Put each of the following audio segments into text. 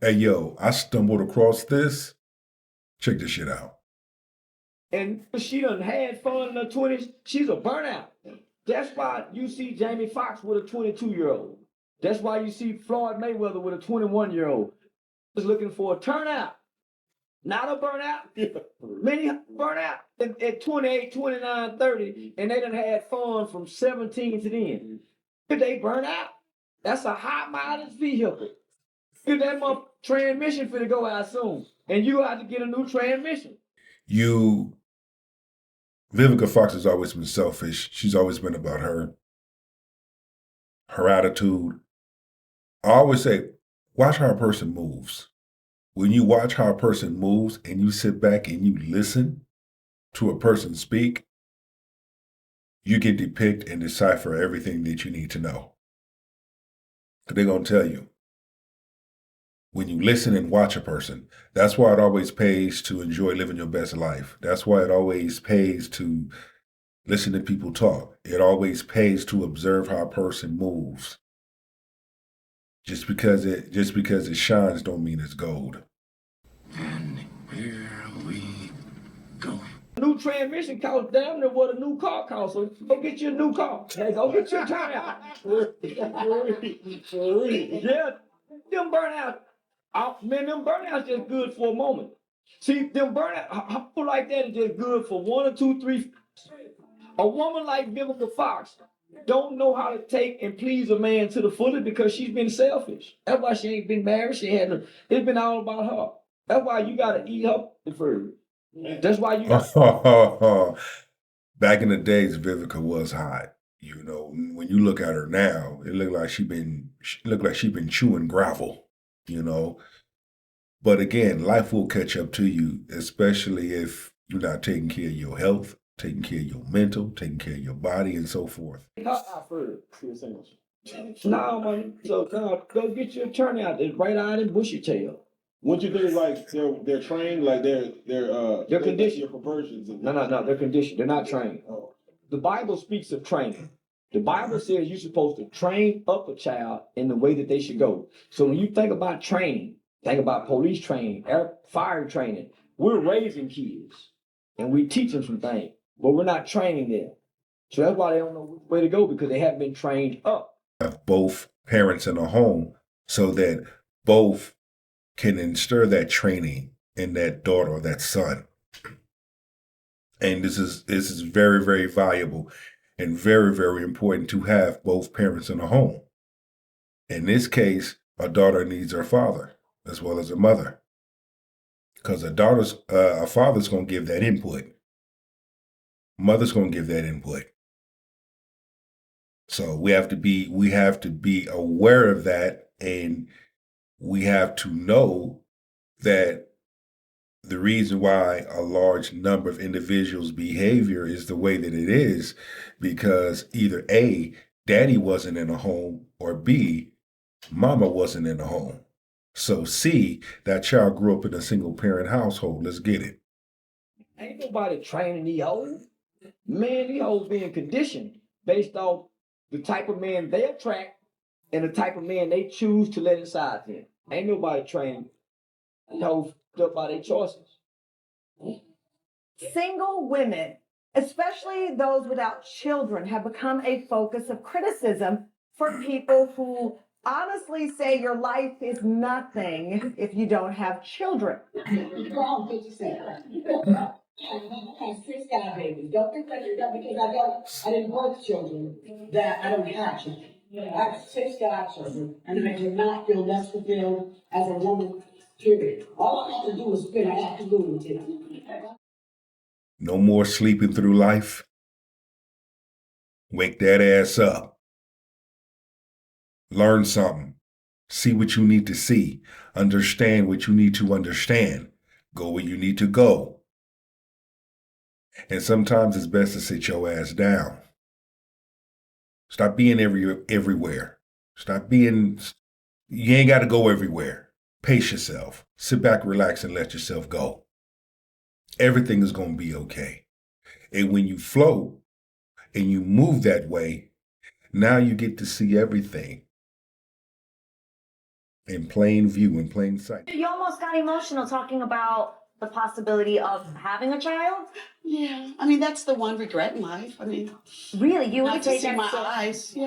Hey, yo, I stumbled across this. Check this shit out. And she done had fun in her 20s. She's a burnout. That's why you see Jamie Foxx with a 22-year-old. That's why you see Floyd Mayweather with a 21-year-old. Just looking for a turnout, not a burnout. Many burn out at 28, 29, 30, and they done had fun from 17 to then. Did they burn out? That's a high mileage vehicle. Get that transmission for to go out soon. And you have to get a new transmission. You, Vivica Fox has always been selfish. She's always been about her attitude. I always say, watch how a person moves. When you watch how a person moves and you sit back and you listen to a person speak, you can depict and decipher everything that you need to know. Because they're going to tell you. When you listen and watch a person, that's why it always pays to enjoy living your best life. That's why it always pays to listen to people talk. It always pays to observe how a person moves. Just because it shines don't mean it's gold. And here we go. New transmission costs damn near what a new car costs. So go get you a new car. Hey, go get your turnout. Yeah, them burnouts. Man, them burnouts just good for a moment. See, them burnout people like that is just good for 1 or 2, 3. A woman like Vivica Fox don't know how to take and please a man to the fullest because she's been selfish. That's why she ain't been married. She had it's been all about her. That's why you gotta eat her first. That's why you got Back in the days, Vivica was hot. You know, when you look at her now, it looked like she been chewing gravel. You know, but again, life will catch up to you, especially if you're not taking care of your health, taking care of your mental, taking care of your body, and so forth. No, man. So no, go get you a turnout that's right-eyed and bushy-tailed. What you think is like they're trained, like They're conditioned. your perversions. No. They're conditioned. They're not trained. Oh. The Bible speaks of training. The Bible says you're supposed to train up a child in the way that they should go. So when you think about training, think about police training, fire training. We're raising kids and we teach them some things, but we're not training them. So that's why they don't know which way to go because they haven't been trained up. Have both parents in a home so that both can instir that training in that daughter or that son. And this is very, very valuable and very, very important to have both parents in a home. In this case, a daughter needs her father as well as her mother. Because a father's gonna give that input. Mother's gonna give that input. So we have to be aware of that, and we have to know that the reason why a large number of individuals' behavior is the way that it is because either A, daddy wasn't in a home, or B, mama wasn't in a home. So C, that child grew up in a single parent household. Let's get it. Ain't nobody training these hoes. Man, these hoes being conditioned based off the type of man they attract and the type of man they choose to let inside them. Ain't nobody training these hoes up by their choices. Single women, especially those without children, have become a focus of criticism for people who honestly say your life is nothing if you don't have children. Wrong, 50 Cent. I have 6 guy babies. Don't think that because I didn't birth children that I don't have children. I have 6 godchildren, and I do not feel less fulfilled as a woman. Period. All I have to do is spend an afternoon with him. No more sleeping through life. Wake that ass up. Learn something. See what you need to see. Understand what you need to understand. Go where you need to go. And sometimes it's best to sit your ass down. Stop being everywhere. You ain't got to go everywhere. Pace yourself. Sit back, relax, and let yourself go. Everything is going to be okay. And when you flow and you move that way, now you get to see everything. in plain view, in plain sight. You almost got emotional talking about the possibility of having a child. Yeah, I mean, that's the one regret in life. I mean, Really, you would not to take see that my so. eyes,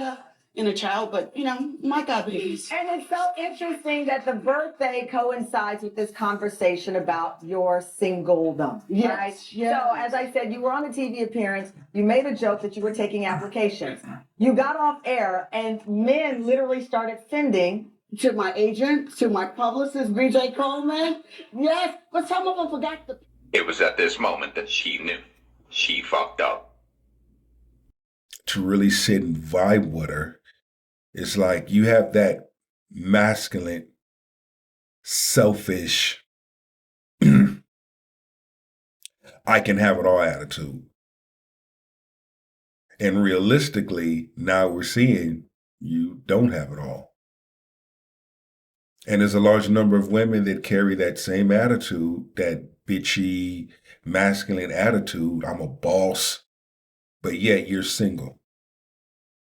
in a child, but my God, babies. And it's so interesting that the birthday coincides with this conversation about your singledom, Yes, right? yes. So as I said, you were on a TV appearance, you made a joke that you were taking applications. You got off air and men literally started sending. To my agent, to my publicist, BJ Coleman. Yes, but some of them forgot the. It was at this moment that she knew she fucked up. To really sit and vibe with her, it's like you have that masculine, selfish, I can have it all attitude. And realistically, now we're seeing you don't have it all. And there's a large number of women that carry that same attitude, that bitchy, masculine attitude. I'm a boss, but yet you're single.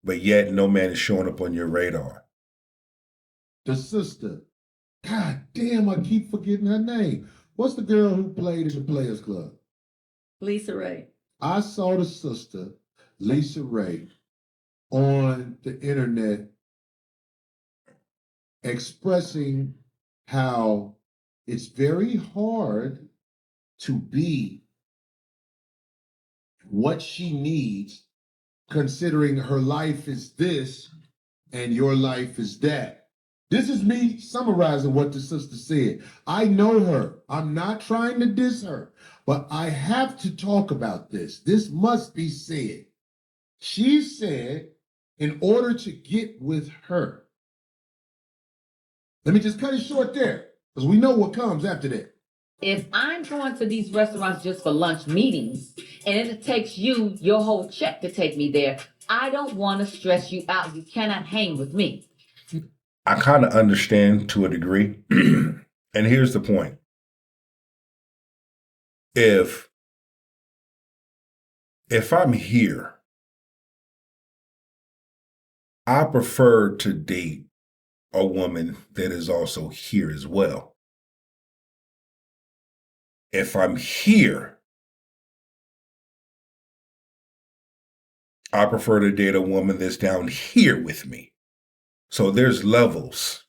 But yet no man is showing up on your radar. The sister. God damn, I keep forgetting her name. What's the girl who played in the Players Club? Lisa Ray. I saw the sister, Lisa Ray, on the internet expressing how it's very hard to be what she needs, considering her life is this and your life is that. This is me summarizing what the sister said. I know her. I'm not trying to diss her, but I have to talk about this. This must be said. She said, in order to get with her, let me just cut it short there, because we know what comes after that. If I'm going to these restaurants just for lunch meetings and it takes you your whole check to take me there, I don't want to stress you out. You cannot hang with me. I kind of understand to a degree. And here's the point. If I'm here, I prefer to date a woman that is also here as well. If I'm here, I prefer to date a woman that's down here with me. So there's levels.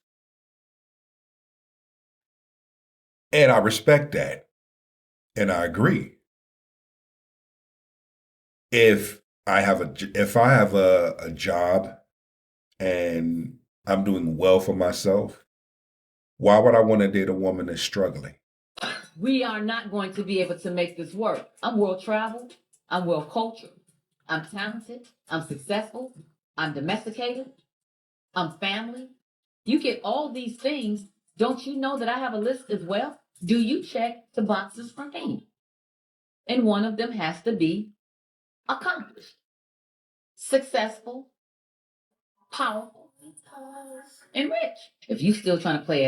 And I respect that. And I agree. If I have a job and I'm doing well for myself, why would I want to date a woman that's struggling? We are not going to be able to make this work. I'm world traveled. I'm world cultured. I'm talented. I'm successful. I'm domesticated. I'm family. You get all these things. Don't you know that I have a list as well? Do you check the boxes for me? And one of them has to be accomplished, successful, powerful, and rich. If you still trying to play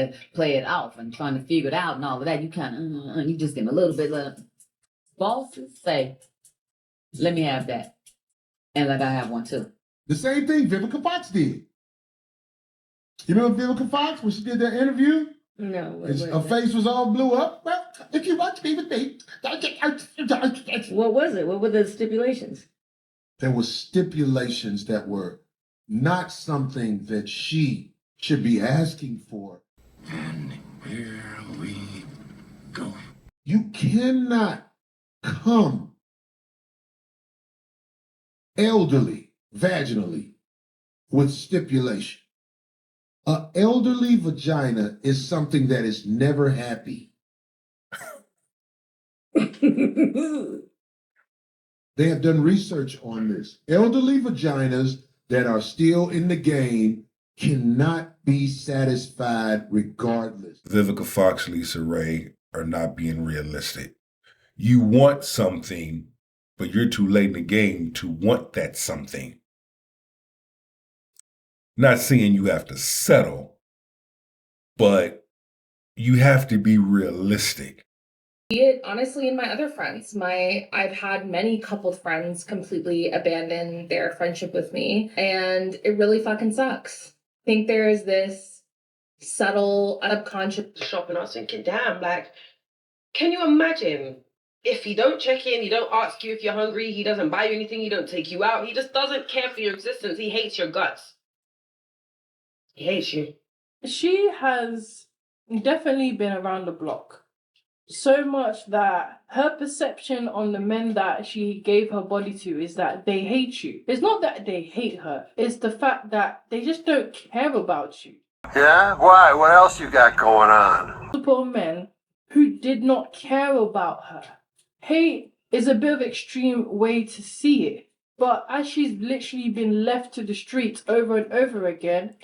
it off and trying to figure it out and all of that, you kind of you just getting a little bit. Bosses say, "Let me have that," and let I have one too. The same thing Vivica Fox did. You remember Vivica Fox when she did that interview? No. Her face was all blew up. Well, if you want to be with me, What was it? What were the stipulations? there were stipulations that were not something that she should be asking for. And here we go. You cannot come elderly vaginally with stipulation. An elderly vagina is something that is never happy. They have done research on this. Elderly vaginas that are still in the game cannot be satisfied regardless. Vivica Fox, Lisa Ray are not being realistic. You want something, but you're too late in the game to want that something. Not saying you have to settle, but you have to be realistic. It honestly in my other friends. I've had many coupled friends completely abandon their friendship with me, and it really fucking sucks. I think there is this subtle, subconscious. Shop, and I was thinking, damn, like, can you imagine if he don't check in, he don't ask you if you're hungry, he doesn't buy you anything, he don't take you out, he just doesn't care for your existence, he hates your guts. He hates you. She has definitely been around the block. So much that her perception on the men that she gave her body to is that they hate you. It's not that they hate her, it's the fact that they just don't care about you. Yeah? Why? What else you got going on? Multiple men who did not care about her. Hate is a bit of extreme way to see it, but as she's literally been left to the streets over and over again,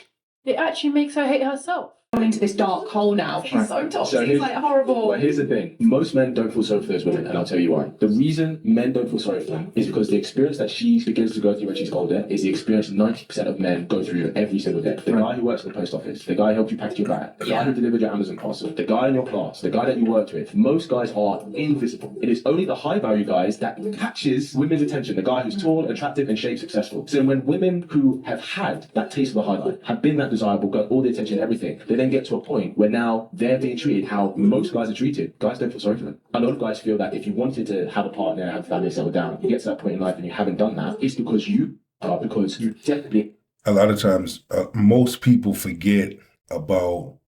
it actually makes her hate herself. Into this dark hole now. He's so toxic. He's like horrible. Well, here's the thing. Most men don't feel sorry for those women, and I'll tell you why. The reason men don't feel sorry for them is because the experience that she begins to go through when she's older is the experience 90% of men go through every single day. The guy who works in the post office, the guy who helped you pack your bag, the guy who delivered your Amazon parcel, the guy in your class, the guy that you worked with. Most guys are invisible. It is only the high value guys that catches women's attention. The guy who's tall, attractive, and shaped successful. So when women who have had that taste of the highlight, have been that desirable, got all the attention and everything, they then get to a point where now they're being treated how most guys are treated. Guys don't feel sorry for them. A lot of guys feel that if you wanted to have a partner, have a family, settle down, you get to that point in life and you haven't done that, it's because you definitely... A lot of times, most people forget about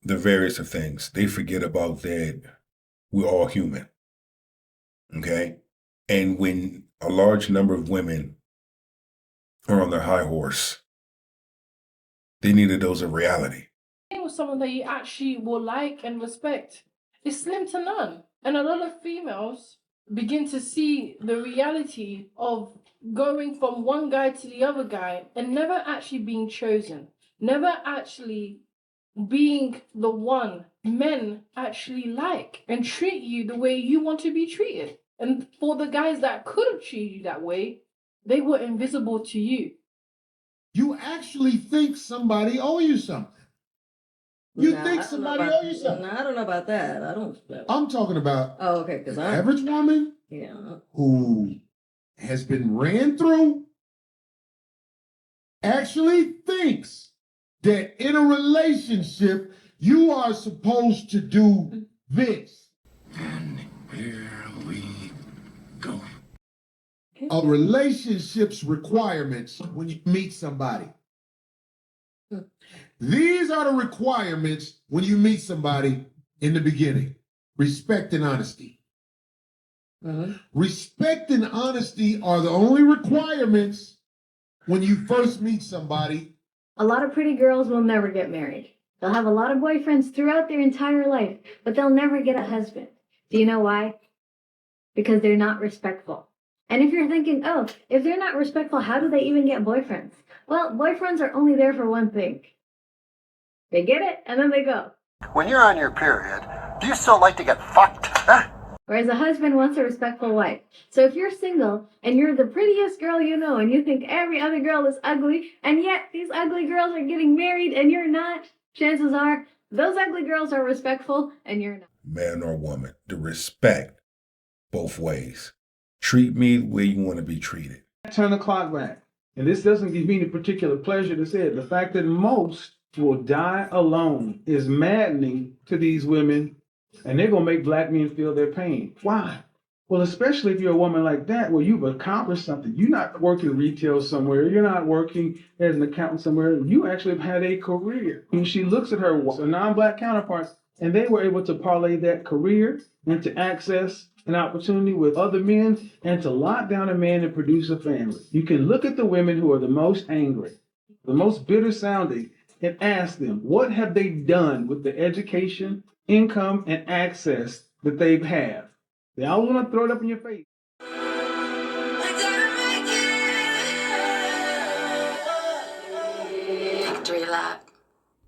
the various of things. They forget about that we're all human. Okay? And when a large number of women are on their high horse, they need a dose of reality. With someone that you actually will like and respect is slim to none. And a lot of females begin to see the reality of going from one guy to the other guy and never actually being chosen, never actually being the one men actually like and treat you the way you want to be treated. And for the guys that couldn't treat you that way, they were invisible to you. You actually think somebody owe you something. You think somebody owe you something. I don't know about that. I don't. I'm talking about okay, the average woman who has been ran through actually thinks that in a relationship you are supposed to do this. And here we go. A relationship's requirements when you meet somebody. These are the requirements when you meet somebody in the beginning. Respect and honesty. Respect and honesty are the only requirements when you first meet somebody. A lot of pretty girls will never get married. They'll have a lot of boyfriends throughout their entire life, but they'll never get a husband. Do you know why? Because they're not respectful. And if you're thinking, oh, if they're not respectful, how do they even get boyfriends? Well, boyfriends are only there for one thing. They get it, and then they go. When you're on your period, do you still like to get fucked? Huh? Whereas a husband wants a respectful wife. So if you're single, and you're the prettiest girl you know, and you think every other girl is ugly, and yet these ugly girls are getting married, and you're not, chances are, those ugly girls are respectful, and you're not. Man or woman, the respect both ways. Treat me the way you want to be treated. Turn the clock back. And this doesn't give me any particular pleasure to say it. The fact that most will die alone is maddening to these women, and they're going to make black men feel their pain. Why? Well, especially if you're a woman like that, where you've accomplished something. You're not working retail somewhere. You're not working as an accountant somewhere. You actually have had a career. And she looks at her non-black counterparts, and they were able to parlay that career into access an opportunity with other men and to lock down a man and produce a family. You can look at the women who are the most angry, the most bitter sounding, and ask them, what have they done with the education, income, and access that they have? They always want to throw it up in your face. Victory lap.